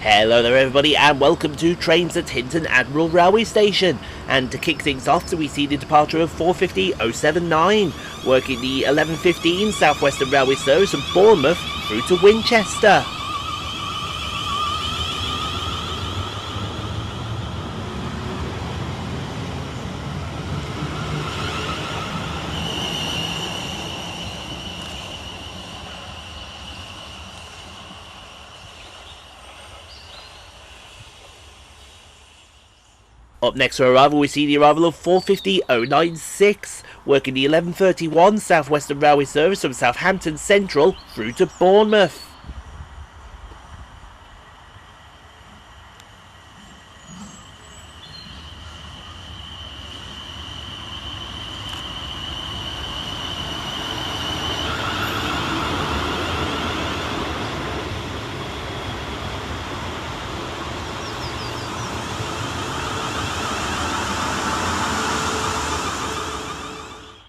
Hello there everybody, and welcome to Trains at Hinton Admiral Railway Station. And to kick things off, so we see the departure of 450-079, working the 11:15 South Western Railway service from Bournemouth through to Winchester. Up next for arrival, we see the arrival of 450-096, working the 11:31 South Western Railway service from Southampton Central through to Bournemouth.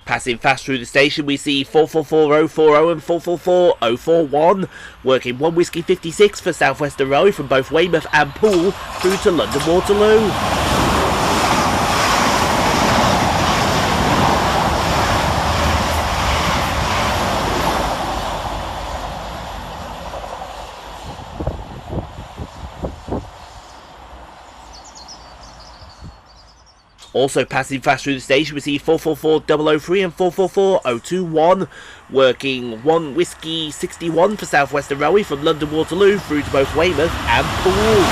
Passing fast through the station, we see 444-040 and 444-041, working 1 Whiskey 56 for South Western Railway from both Weymouth and Poole through to London Waterloo. Also passing fast through the station, we see 444-003 and 444-021, working 1 Whiskey 61 for South Western Railway from London Waterloo through to both Weymouth and Poole.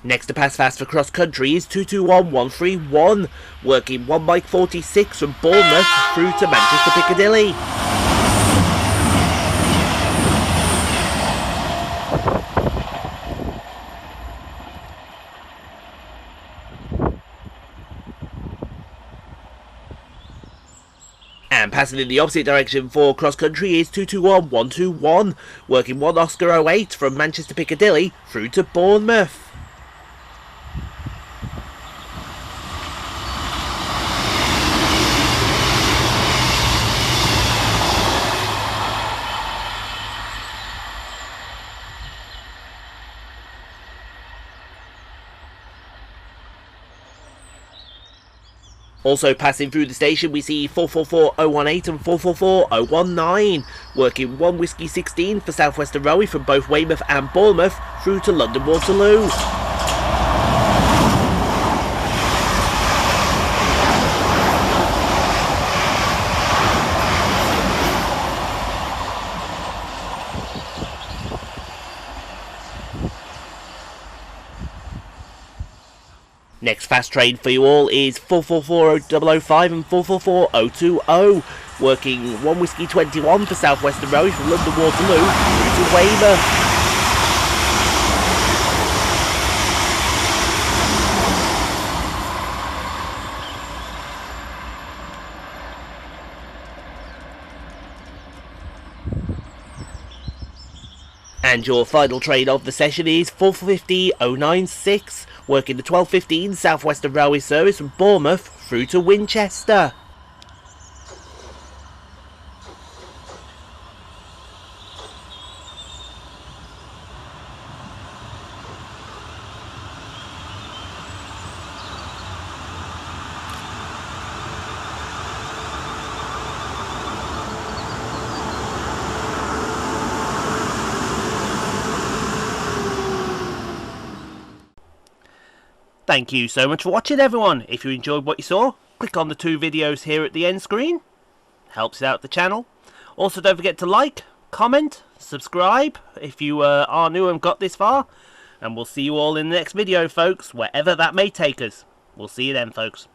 Next to pass fast for cross country is 221-131, working 1 Mike 46 from Bournemouth through to Manchester Piccadilly. And passing in the opposite direction for cross country is 221-121, working 1 Oscar 08 from Manchester Piccadilly through to Bournemouth. Also passing through the station, we see 444-018 and 444-019, working 1 Whiskey 16 for South Western Railway from both Weymouth and Bournemouth through to London Waterloo. Next fast train for you all is 444-005 and 444-020, working 1 Whiskey 21 for South Western Railway from London Waterloo through to Weymouth. And your final train of the session is 450-096, working the 12:15 South Western Railway service from Bournemouth through to Winchester. Thank you so much for watching, everyone. If you enjoyed what you saw, click on the 2 videos here at the end screen. Helps out the channel. Also, don't forget to like, comment, subscribe if you are new and got this far. And we'll see you all in the next video, folks, wherever that may take us. We'll see you then, folks.